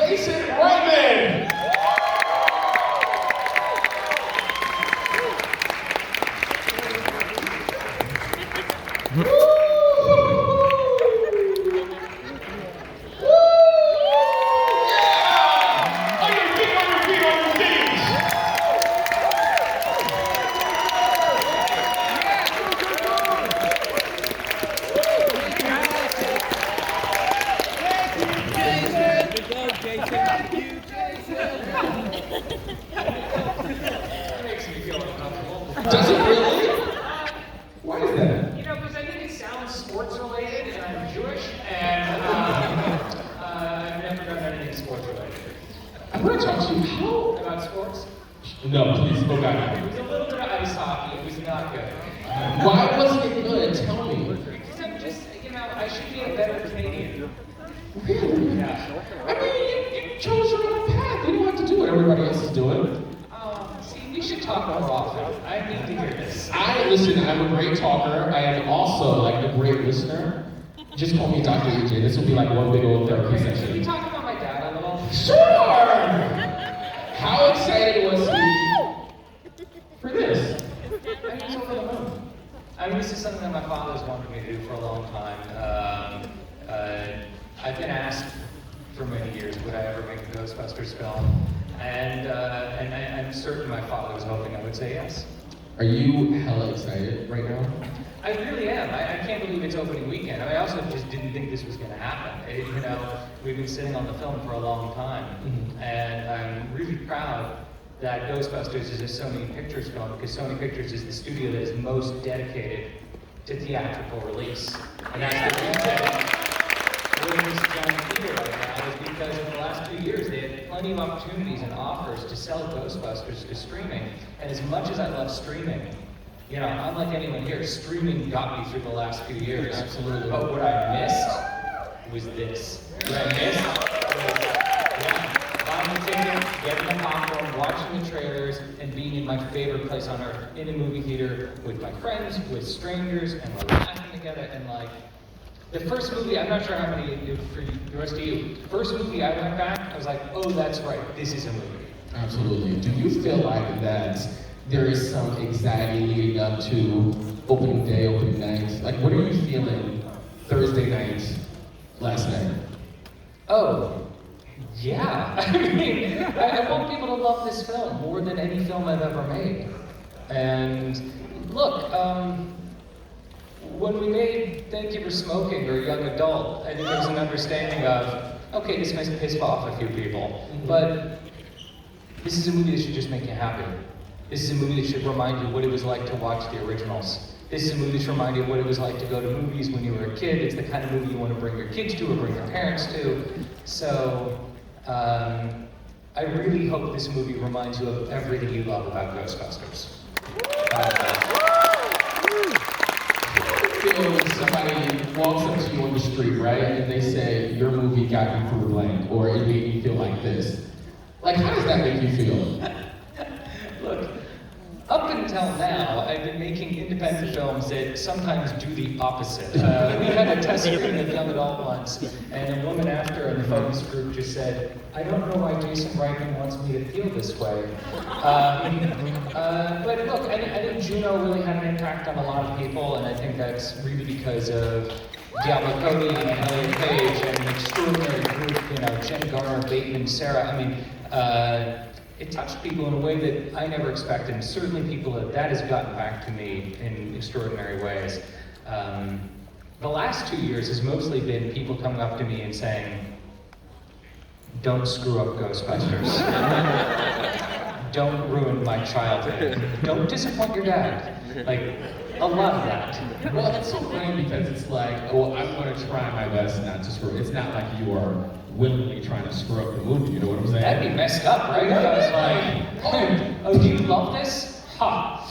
Jason Reitman! Does it really? Why is that? You know, because I think it sounds sports related, and I'm Jewish, and I've never done anything sports related. I want to talk to you. How? About sports? No, please go back. It was a little bit of ice hockey. It was not good. Why wasn't it good? Tell me. Because I'm just, you know, I should be a better Canadian. Really? Yeah. I mean, you chose your own path. You don't have to do what everybody else is doing. See, we should talk more often. I need to hear this. Listen, I'm a great talker. I am also like a great listener. Just call me Dr. EJ. This will be like one big old therapy Can we session. talk about my dad a little? Sure! How excited was he for this? I think so for the moon. I mean, this is something that my father's wanted me to do for a long time. I've been asked for many years, would I ever make a Ghostbusters film? And I'm certain my father was hoping I would say yes. Are you hella excited right now? I really am. I can't believe it's opening weekend. I mean, I also just didn't think this was going to happen. You know, we've been sitting on the film for a long time, and I'm really proud that Ghostbusters is a Sony Pictures film, because Sony Pictures is the studio that is most dedicated to theatrical release. And that's the reason we're in this giant theater right now, is because in the last 2 years they had plenty of opportunities and offers to sell Ghostbusters to streaming. And as much as I love streaming, you know, unlike anyone here, streaming got me through the last few years. Absolutely. But what I missed was this. What I missed was buying the ticket, getting the popcorn, watching the trailers, and being in my favorite place on earth, in a movie theater with my friends, with strangers, and we're laughing together, and like, the first movie, I'm not sure how many for the rest of you, first movie I went back, I was like, oh, that's right, this is a movie. Absolutely. Do you feel like that there is some anxiety leading up to opening day, opening night? Like, what are you feeling Thursday night, last night? Oh, yeah. I mean, I want people to love this film more than any film I've ever made. And look, when we made Thank You for Smoking or Young Adult, I think there was an understanding of, okay, this might piss off a few people, but this is a movie that should just make you happy. This is a movie that should remind you what it was like to watch the originals. This is a movie that should remind you what it was like to go to movies when you were a kid. It's the kind of movie you want to bring your kids to or bring your parents to. So, I really hope this movie reminds you of everything you love about Ghostbusters. When somebody walks up to you on the street, right, and they say, your movie got you through blank, or it made me feel like this. Like, how does that make you feel? Look, up until now, I've been making independent films that sometimes do the opposite. We had a test screening of Young Adult once, and a woman after in the focus group just said, I don't know why Jason Reitman wants me to feel this way. But look, I think Juno really had an impact on a lot of people, and I think that's really because of Diablo Cody and Elliot Page and an extraordinary group, you know, Jen Garner, Bateman, Sarah. I mean, it touched people in a way that I never expected, and certainly people that has gotten back to me in extraordinary ways. The last 2 years has mostly been people coming up to me and saying, don't screw up Ghostbusters. Don't ruin my childhood. Don't disappoint your dad. Like, a lot of that. Well, it's so funny because it's like, well, I'm going to try my best not to screw. It's not like you are willingly trying to screw up the movie, you know what I'm saying? That'd be messed up, right? I was like, oh, do you love this? Ha!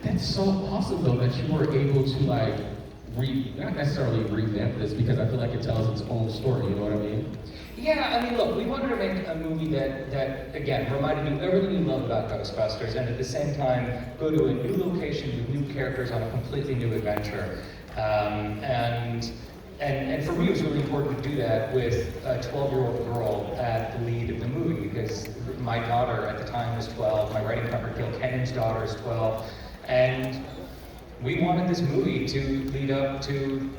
That's so awesome, though, that you were able to, like, not necessarily revamp this, because I feel like it tells its own story, you know what I mean? Yeah, I mean, look, we wanted to make a movie that again, reminded you everything you love about Ghostbusters, and at the same time, go to a new location with new characters on a completely new adventure. And And for me, it was really important to do that with a 12-year-old girl at the lead of the movie, because my daughter at the time was 12, my writing partner Gil Kennan's daughter is 12, and we wanted this movie to lead up to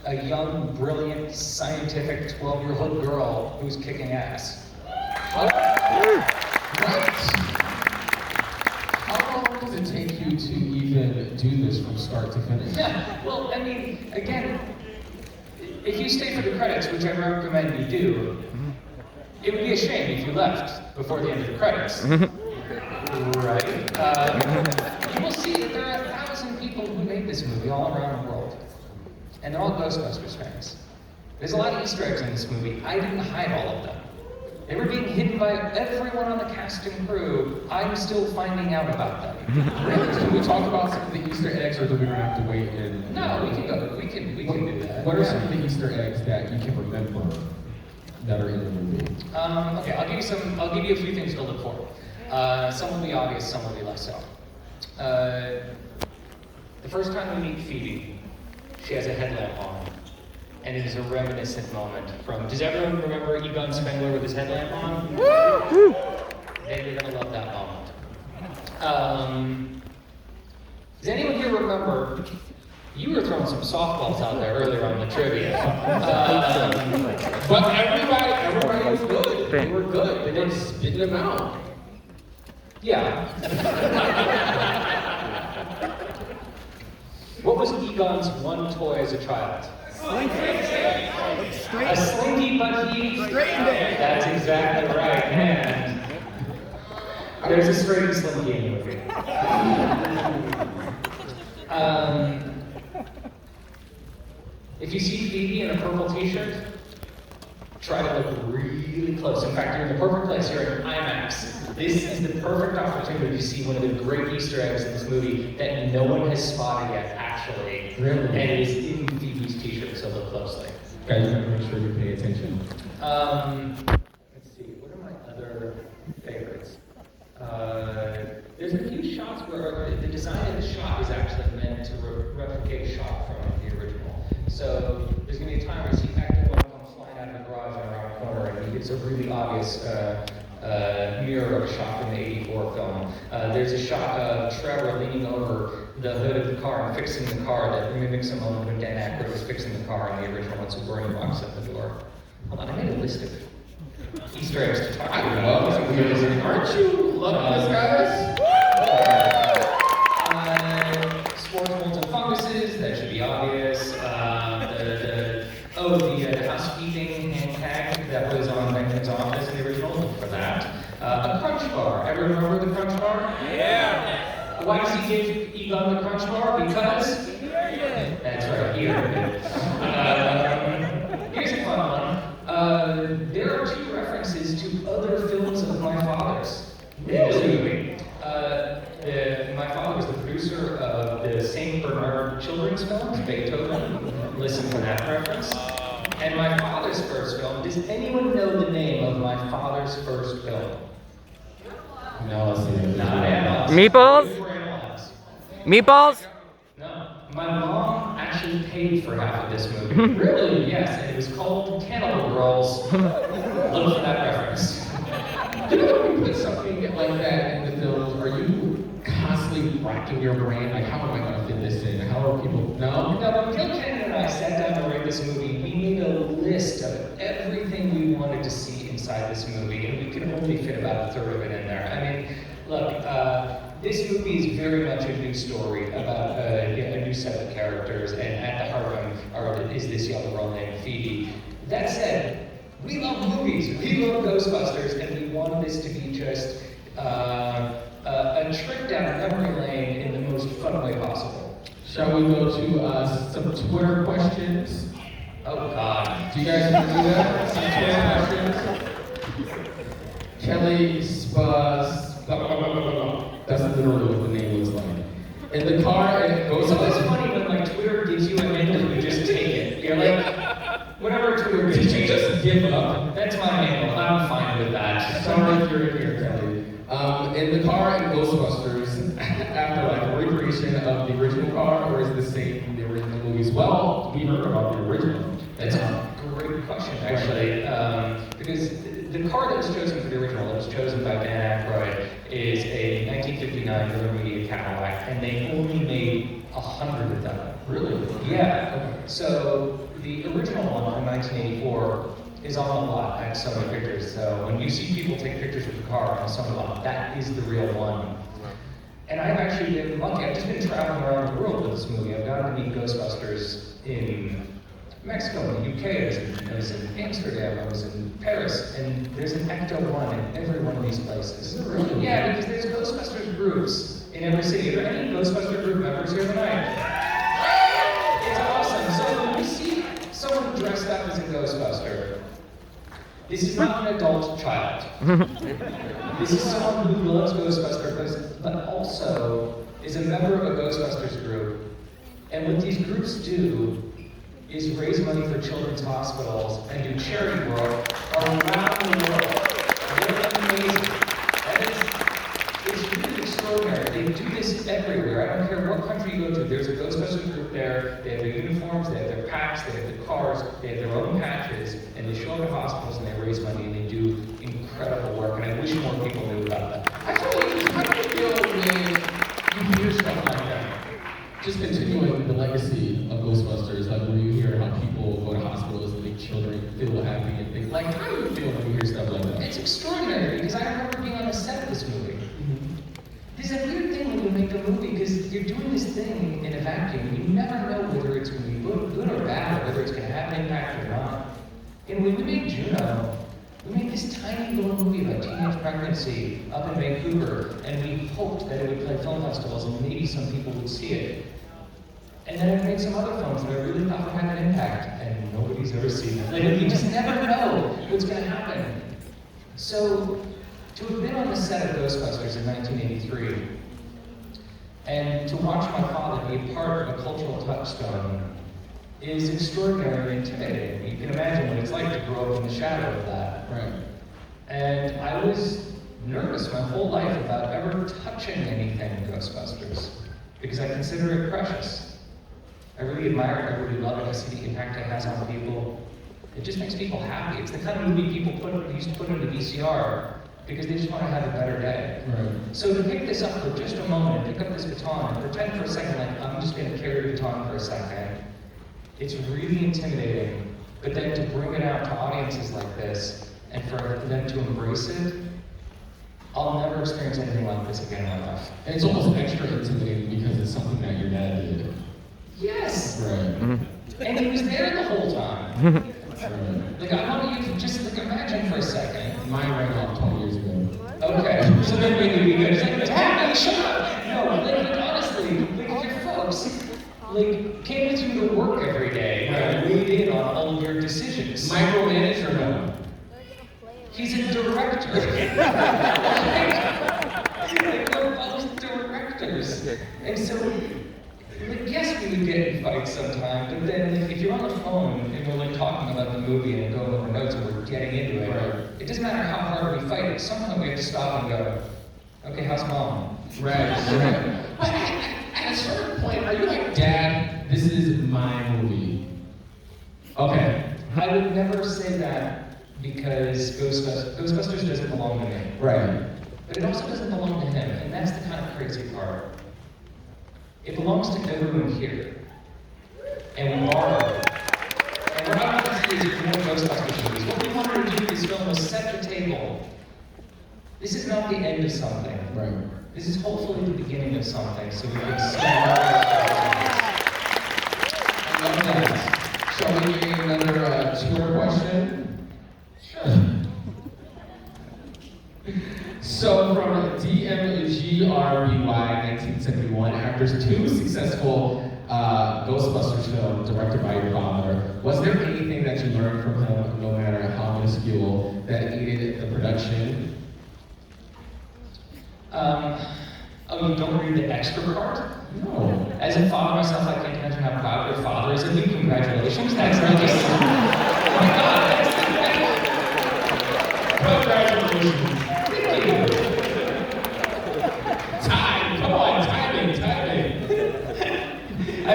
a young, brilliant, scientific 12-year-old girl who's kicking ass. Right. How long does it take you to even do this from start to finish? Yeah, well, I mean, again, if you stay for the credits, which I recommend you do, it would be a shame if you left before the end of the credits. Right? You will see that there are 1,000 people who made this movie all around the world. And they're all Ghostbusters fans. There's a lot of Easter eggs in this movie. I didn't hide all of them. They were being hidden by everyone on the cast and crew. I'm still finding out about them. Really? Can we talk about some of the Easter eggs, or do we have to wait? No, we can go. We can do that. What are some of the Easter eggs that you can remember that are in the movie? Okay, I'll give you a few things to look for. Some will be obvious, some will be less so. The first time we meet Phoebe, she has a headlamp on. And it is a reminiscent moment from, does everyone remember Egon Spengler with his headlamp on? Woo! They're gonna love that moment. Does anyone here remember, you were throwing some softballs out there earlier on the trivia. But everybody was good. They were good. They didn't spit them out. Yeah. What was Egon's one toy as a child? A slinky, but he straightened it. That's exactly right. And there's a straight slinky in the movie. If you see Phoebe in a purple t-shirt, try to look really close. In fact, you're in the perfect place. You're at IMAX. This is the perfect opportunity to see one of the great Easter eggs in this movie that no one has spotted yet, actually. Really? And it is in Phoebe's t-shirt, so look closely. Guys, you gotta make sure you pay attention. Let's see, what are my other favorites? There's a few shots where the design of the shot is actually meant to replicate a shot from the original. So there's going to be a time where you see Actor 1 comes flying out of the garage and around a corner, and it's a really obvious mirror of a shot from the '84 film. There's a shot of Trevor leaning over the hood of the car and fixing the car that mimics a moment when Dan Aykroyd was fixing the car in the original one, so Bernie walks up the door. Hold on, I made a list of Easter eggs to talk about. I love it. Aren't you loving this, guys? Sports molds and funguses, that should be obvious. The housekeeping hand tag that was on Benjamin's office in the original, look for that. A crunch bar. Everyone remember the crunch bar? Yeah. Why does he give Egon the crunch bar? Because? That's right, he earned it. Here's a fun one. There are 2 references to other films of my father's in this movie. My father was the producer of the St. Bernard children's films, Beethoven. Listen for that reference. And my father's first film, does anyone know the name of my father's first film? No, let's see. Not Animals. Meatballs? Meatballs? No. My mom actually paid for half of this movie. Really? Yes. And it was called Cannibal Girls. Look for that reference. You know, when you put something like that in the films, are you constantly racking your brain? Like, how am I going to fit this in? How are people? No? No, when Gil Kennan and I sat down to write this movie, we made a list of everything we wanted to see inside this movie, and we could only fit about a third of it in there. I mean, look, this movie is very much a new story about a new set of characters, and at the heart of them is this young girl named Phoebe. That said, we love movies, we love Ghostbusters, and we wanted this to be just a trip down memory lane in the most fun way possible. Shall we go to some Twitter questions? Oh God. Do you guys want to do that? Some Twitter questions? Kelly Spaz. That's literally what the name looks like. In the car, and it goes. It's always funny when like Twitter gives you a handle, you just take it. You're like, whatever Twitter gives Did you just give up? That's my handle. I'm fine with that. Sorry if you're in here, Kelly. In the car in Ghostbusters Afterlife, a recreation of the original car, or is it the same from the original movies? Well, we heard about the original. That's a great question, actually, because the car that was chosen for the original, that was chosen by Dan Aykroyd, is a 1959 Miller Media Cadillac, and they only made 100 of them. Really? Yeah. So the original one from 1984 is on the lot at Sony Pictures. So when you see people take pictures of the car on Sony lot, that is the real one. And I've actually been lucky. I've just been traveling around the world with this movie. I've gotten to meet Ghostbusters in Mexico, in the UK, I was in Amsterdam, I was in Paris, and there's an Ecto-1 in every one of these places. Is it really? Yeah, because there's Ghostbusters groups in every city. Are there any Ghostbusters group members here tonight? It's awesome. So when we see someone dressed up as a Ghostbuster, this is not an adult child. This is someone who loves Ghostbusters, but also is a member of a Ghostbusters group. And what these groups do is raise money for children's hospitals and do charity work around the world. They're amazing. It's really extraordinary. They do this everywhere. I don't care what country you go to, there's a Ghostbusters group there. They have their uniforms, they have their packs, they have the cars, they have their own patches, and they show up at hospitals and they raise money and they do incredible work. And I wish more people knew about that. Actually, how do you feel when you hear stuff like that? Just continuing the legacy of Ghostbusters, like when you hear how people go to hospitals and make children feel happy and things, like how do you feel when you hear stuff like that? It's extraordinary because I remember being on the set of this movie. There's a weird thing when you make a movie because you're doing this thing in a vacuum. You never know whether it's going to be good or bad, or whether it's going to have an impact or not. And when we made Juno, we made this tiny little movie about teenage pregnancy up in Vancouver, and we hoped that it would play film festivals and maybe some people would see it. And then I made some other films that I really thought would have an impact, and nobody's ever seen them. Like, you just never know what's going to happen. So, to have been on the set of Ghostbusters in 1983, and to watch my father be a part of a cultural touchstone is extraordinarily intimidating. You can imagine what it's like to grow up in the shadow of that. Right. And I was nervous my whole life about ever touching anything Ghostbusters, because I consider it precious. I really admire it, I really love it, I see the impact it has on people. It just makes people happy. It's the kind of movie people used to put into VCR because they just want to have a better day. Right. So to pick this up for just a moment, and pick up this baton, and pretend for a second like I'm just going to carry the baton for a second, it's really intimidating. But then to bring it out to audiences like this, and for them to embrace it, I'll never experience anything like this again in my life. And it's almost extra intimidating because it's something that your dad did. Yes! Right. And he was there the whole time. Right. Like, I want you to just like imagine for a second. Mine ran off 20 years ago. Okay, so then maybe we could just like, Dad, shut up! No, like honestly, like your folks, like, came with you to work every day, and weighed in on all of your decisions. Micromanage or no? He's a director. Like, we're both directors. And so, like, yes, we would get in fights sometimes, but then like, if you're on the phone and we're like talking about the movie and going over notes and we're getting into it, Right. it doesn't matter how hard we fight, at some point we have to stop and go, okay, how's mom? Right. Right. But at a certain point, are you like, Dad, this is my movie? Okay. I would never say that because Ghostbusters doesn't belong to me. Right. But it also doesn't belong to him, and that's the kind of crazy part. It belongs to everyone here. And we are. And we're not going to see these more Ghostbusters movies. What we wanted to do with this film was set the table. This is not the end of something. Right. This is hopefully the beginning of something, so we can see more. I love that. Shall we give you another Twitter question? Sure. So from DMGRBY 1971, after two successful Ghostbusters films directed by your father, was there anything that you learned from him, no matter how minuscule, that aided the production? Oh, you don't read the extra part? No. As a father myself, I can't imagine how proud your father is of you. Congratulations, that's like oh my God, congratulations. Thank you. Time, come on, timing. I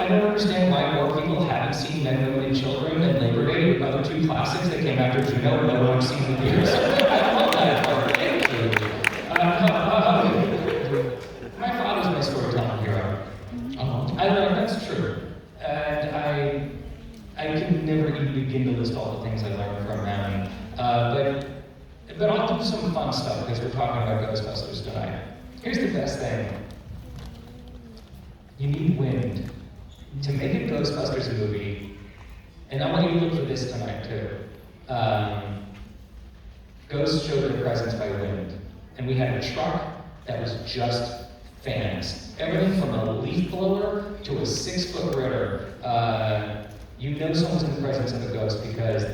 don't understand why more people haven't seen Men, Women, and Children movie classics that came after Juno and no one I've seen in years. I love that part. Thank you. My father's my storytelling hero. I know that's true. And I can never even begin to list all the things I learned from him. But I'll do some fun stuff because we're talking about Ghostbusters tonight. Here's the best thing. You need wind. To make a Ghostbusters movie, and I want you to look for this tonight too. Ghosts showed their presence by wind. And we had a truck that was just fans. Everything from a leaf blower to a 6-foot ritter. You know someone's in the presence of a ghost because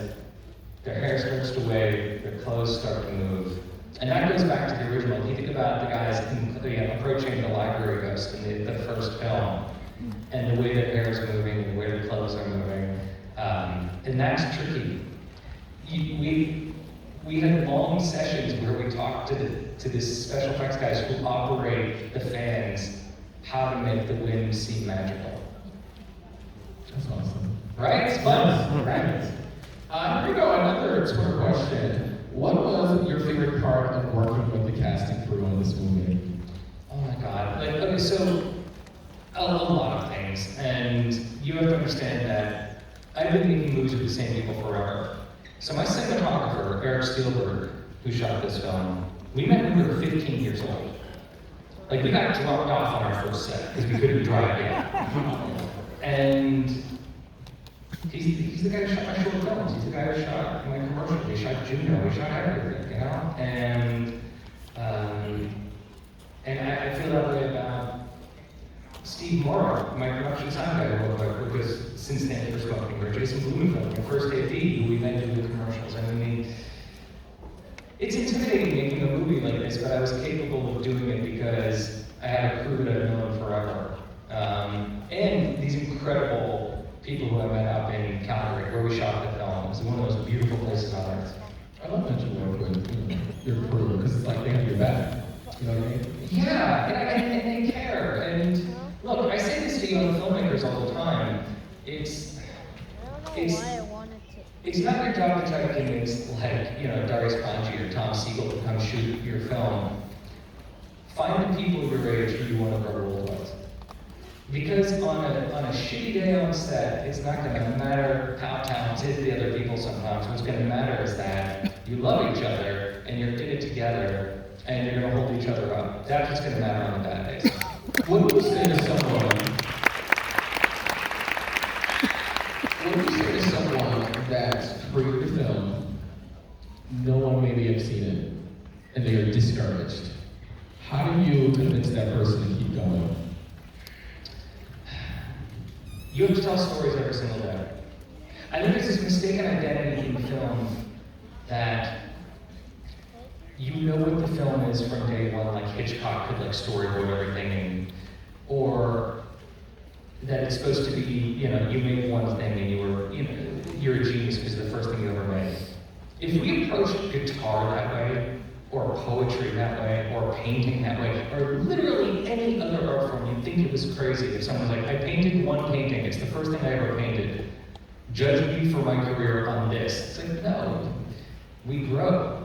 their hair starts to wave, their clothes start to move. And that goes back to the original. If you think about the guys approaching the library ghost in the first film, and the way their hair is moving, and the way their clothes are moving, and that's tricky. We had long sessions where we talked to this special effects guys who operate the fans how to make the wind seem magical. That's awesome. Right? It's fun. Right? Here we go, another Twitter question. What was your favorite part of working with the casting crew on this movie? Oh my God. Okay, so a lot of things. And you have to understand that I've been making movies with the same people forever. So my cinematographer, Eric Spielberg, who shot this film, we met when we were 15 years old. Like, we got dropped off on our first set because we couldn't drive yet. And he's the guy who shot my short films. He's the guy who shot my commercial. He shot Juno. He shot everything, you know? And I feel that way about Steve Morrow, my production sound guy who I work with, because since then we're smoking, or Jason Blumenfeld, my first AD, who we then do the commercials. I mean, it's intimidating making a movie like this, but I was capable of doing it because I had a crew that I've known forever. And these incredible people who I met up in Calgary, where we shot the film. It was one of those beautiful places on earth. I love that you work with your crew, because it's like they have your back. You know what I mean? Yeah, and they care. And look, I say this to young filmmakers all the time. It's not your job to try to convince, like, Darius Panji or Tom Siegel to come shoot your film. Find the people your age who you want to grow old with. Because on a shitty day on set, it's not going to matter how talented the other people sometimes. What's going to matter is that you love each other and you're in it together and you're going to hold each other up. That's what's going to matter on the bad days. What would you say to someone that's created a film, no one maybe have seen it, and they are discouraged? How do you convince that person to keep going? You have to tell stories every single day. I think there's this mistaken identity in film that you know what the film is from day one, like Hitchcock could storyboard everything, or that it's supposed to be, you made one thing and you're a genius because it's the first thing you ever made. If we approach guitar that way, or poetry that way, or painting that way, or literally any other art form, you'd think it was crazy if someone's like, I painted one painting, it's the first thing I ever painted. Judge me for my career on this. It's like, no, we grow.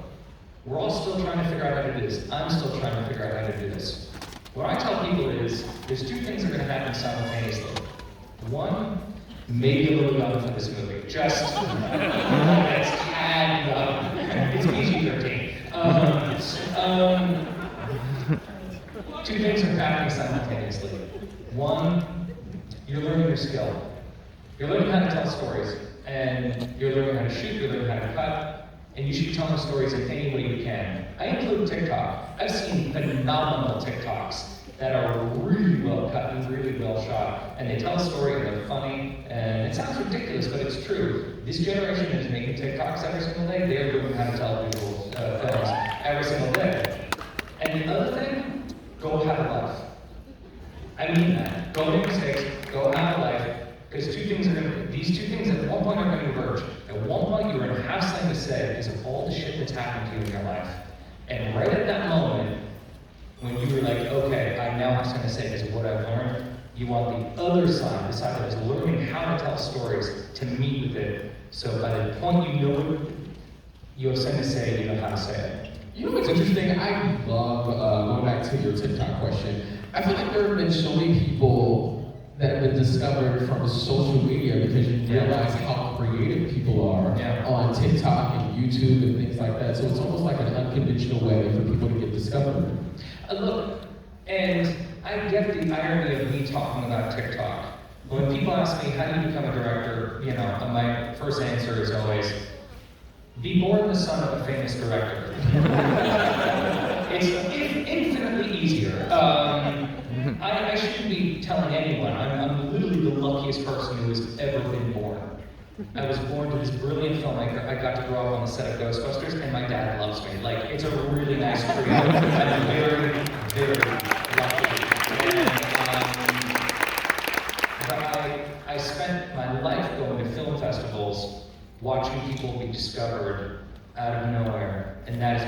We're all still trying to figure out how to do this. I'm still trying to figure out how to do this. What I tell people is, there's two things that are going to happen simultaneously. One, maybe a little young for this movie. Just, that's tad young. It's PG-13. Two things are happening simultaneously. One, you're learning your skill. You're learning how to tell stories, and you're learning how to shoot, you're learning how to cut, and you should be telling stories in any way you can. I include TikTok. I've seen phenomenal TikToks that are really well cut and really well shot, and they tell a story and they're funny, and it sounds ridiculous, but it's true. This generation is making TikToks every single day. They are learning how to tell people films every single day. And the other thing, go have a life. I mean that. Go make mistakes, go have a life, because these two things at one point are going to converge. At one point, you're going to have something to say because of all the shit that's happened to you in your life. And right at that moment, when you were like, okay, I now have something to say because of what I've learned, You want the other side, the side that is learning how to tell stories, to meet with it. So by the point you know it, you have something to say, you know how to say it. You know what's interesting? I love, going back to your TikTok question, I feel like there have been so many people that have been discovered from social media because you realize how creative people are on TikTok and YouTube and things like that. So it's almost like an unconventional way for people to get discovered. Look, and I get the irony of me talking about TikTok. When people ask me, how do you become a director, you know, my first answer is always, be born the son of a famous director. It's infinitely easier. I shouldn't be telling anyone. I'm literally the luckiest person who has ever been born. I was born to this brilliant filmmaker. I got to grow up on the set of Ghostbusters, and my dad loves me. Like, it's a really nice trio. I'm very, very lucky. But I spent my life going to film festivals, watching people be discovered out of nowhere, and that's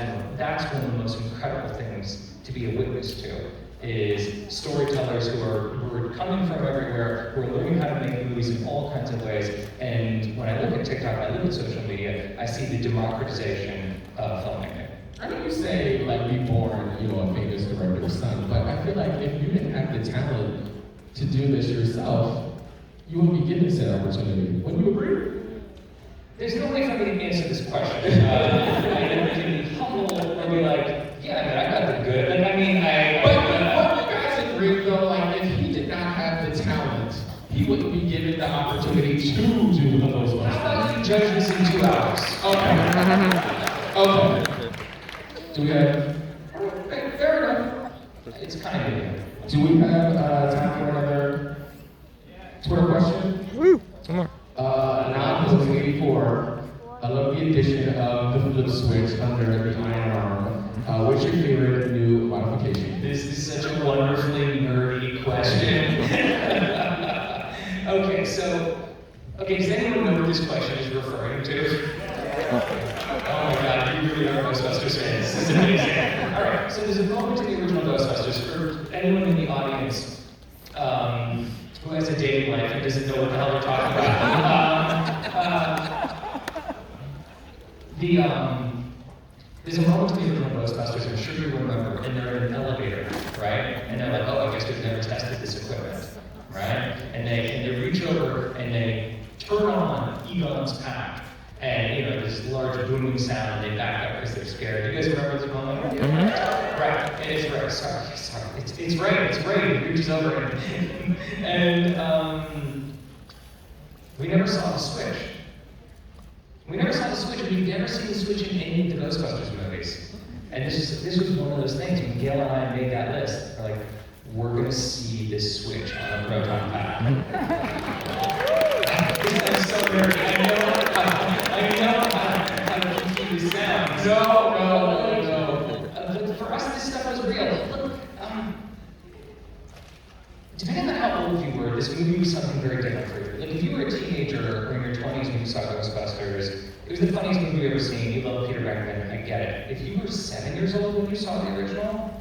one of the most incredible things to be a witness to, is storytellers who are coming from everywhere, who are learning how to make movies in all kinds of ways. And when I look at TikTok, I look at social media, I see the democratization of filmmaking. I know you say, like, be born, you know, a famous director's son, but I feel like if you didn't have the talent to do this yourself, you wouldn't be given said opportunity. Wouldn't you agree? There's no way for me to answer this question. I can be humble or be like, yeah, I got the good. But I mean, But you guys agree though, like if he did not have the talent, he wouldn't be given the opportunity to do the Ghostbusters. how about you judge this in 2 hours? Okay. Okay. Do we have? Fair enough. It's kind of good. Do we have time for another Twitter question? Woo! Some more. Now was waiting for. I love the addition of the flip switch under the iron arm. What's your favorite new modification? This is such a wonderfully nerdy question. Okay, does anyone know what this question is referring to? Oh my god, you really are Ghostbusters fans. This is amazing. Alright, so there's a moment in the original Ghostbusters for anyone in the audience who has a dating life and doesn't know what the hell they're talking about. There's a moment in the original Ghostbusters, I'm sure you remember, and they're in an elevator, right? And they're like, oh, I guess we've never tested this equipment, right? And they reach over and they turn on Egon's pack. And, you know, this large booming sound, and they back up because they're scared. Do you guys remember this moment? Mm-hmm. Right, it is right. Sorry. It's Ray. He reaches over and we never saw the switch. We never saw the switch, and we've never seen the switch in any of the Ghostbusters movies. And this was one of those things when Gail and I made that list. We're like, we're gonna see this switch on a proton pack. I'm so nerdy. I know how confused this sounds. No. But for us, this stuff was real. Look, depending on how old you were, this movie was something very different for you. Like if you were a teenager or in your 20s when you saw Ghostbusters, it was the funniest movie you've ever seen. You love Peter Reitman, I get it. If you were 7 years old when you saw the original,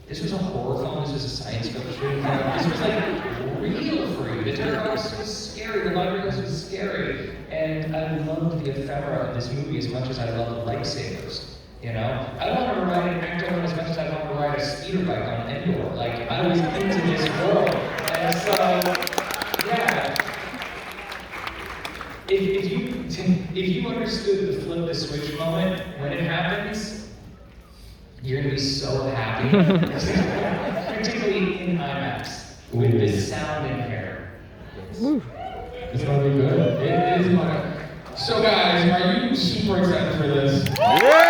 this was a horror film, this was a science fiction film. This was like real for you. The Terrorist was scary, the Library was scary. And I loved the ephemera of this movie as much as I loved lightsabers. You know? I wanted to ride an ecto as much as I wanted to ride a speeder bike on Endor. Like, I was into this world. And so, yeah. If you understood the flip the switch moment when it happens, you're gonna be so happy. Particularly in IMAX, with the sound in here. It's gonna be good. It is gonna. So guys, are you super excited for this? Yeah!